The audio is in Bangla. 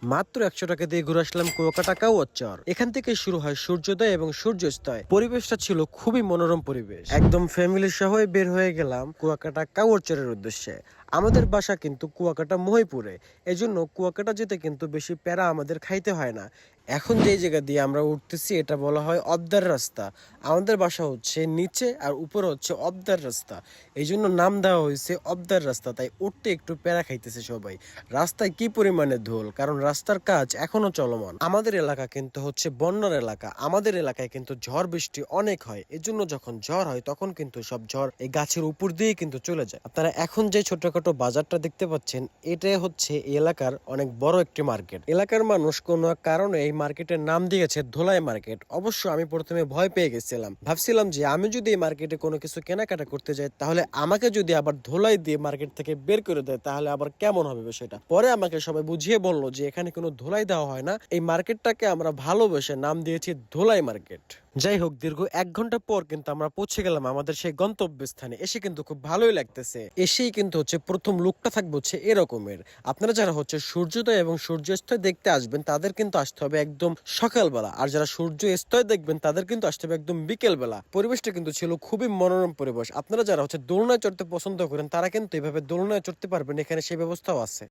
মাত্র ১০০ টাকা দিয়ে ঘুরে আসলাম কুয়াকাটা কাউয়ার চর। এখান থেকে শুরু হয় সূর্যোদয় এবং সূর্যাস্তয়। পরিবেশটা ছিল খুবই মনোরম পরিবেশ। একদম ফ্যামিলি সহ বের হয়ে গেলাম কুয়াকাটা কাউয়ার চরের উদ্দেশ্যে। আমাদের বাসা কিন্তু কুয়াকাটা মহিপুরে, এজন্য কুয়াকাটা যেতে কিন্তু বেশি প্যারা আমাদের খাইতে হয় না। এখন যেই জায়গা দিয়ে আমরা উঠতেছি এটা বলা হয় অবদার রাস্তা। আমাদের বাসা হচ্ছে নিচে আর উপরে হচ্ছে অবদার রাস্তা, এই জন্য নাম দেওয়া হয়েছে অবদার রাস্তা। তাই উঠতে একটু প্যারা খাইতেছে সবাই। রাস্তায় কি পরিমাণে ধুল, কারণ রাস্তার কাজ এখনো চলমান। আমাদের এলাকা কিন্তু হচ্ছে বন্যার এলাকা। আমাদের এলাকায় কিন্তু ঝড় বৃষ্টি অনেক হয়, এজন্য যখন ঝড় হয় তখন কিন্তু সব ঝড় এই গাছের উপর দিয়ে কিন্তু চলে যায়। আপনারা এখন যে ছোটখাটো বাজারটা দেখতে পাচ্ছেন, এটাই হচ্ছে এই এলাকার অনেক বড় একটি মার্কেট। এলাকার মানুষ কোনো কারণে এই মার্কেটের নাম দিয়েছে ধোলাই মার্কেট। অবশ্য আমি প্রথমে ভয় পেয়ে গেছিলাম, ভাবছিলাম যে আমি যদি এই মার্কেটে কোনো কিছু কেনাকাটা করতে যাই, তাহলে আমাকে যদি আবার ধোলাই দিয়ে মার্কেট থেকে বের করে দেয় তাহলে আবার কেমন হবে বিষয়টা। পরে আমাকে সবাই বুঝিয়ে বললো যে এখানে কোনো ধোলাই দেওয়া হয় না, এই মার্কেটটাকে আমরা ভালোবেসে নাম দিয়েছি ধোলাই মার্কেট। যাই হোক, দীর্ঘ ১ ঘন্টা পর কিন্তু আমরা পৌঁছে গেলাম আমাদের সেই গন্তব্যস্থানে। এসে কিন্তু খুব ভালোই লাগতেছে। এসেই কিন্তু হচ্ছে প্রথম লুকটা থাকবে হচ্ছে এরকমের। আপনারা যারা হচ্ছে সূর্যোদয় এবং সূর্যাস্তয় দেখতে আসবেন তাদের কিন্তু আসতে হবে একদম সকালবেলা, আর যারা সূর্যাস্তয় দেখবেন তাদের কিন্তু আসতে হবে একদম বিকেল বেলা। পরিবেশটা কিন্তু ছিল খুবই মনোরম পরিবেশ। আপনারা যারা হচ্ছে দোলনায় চড়তে পছন্দ করেন তারা কিন্তু এভাবে দোলনায় চড়তে পারবেন, এখানে সেই ব্যবস্থাও আছে।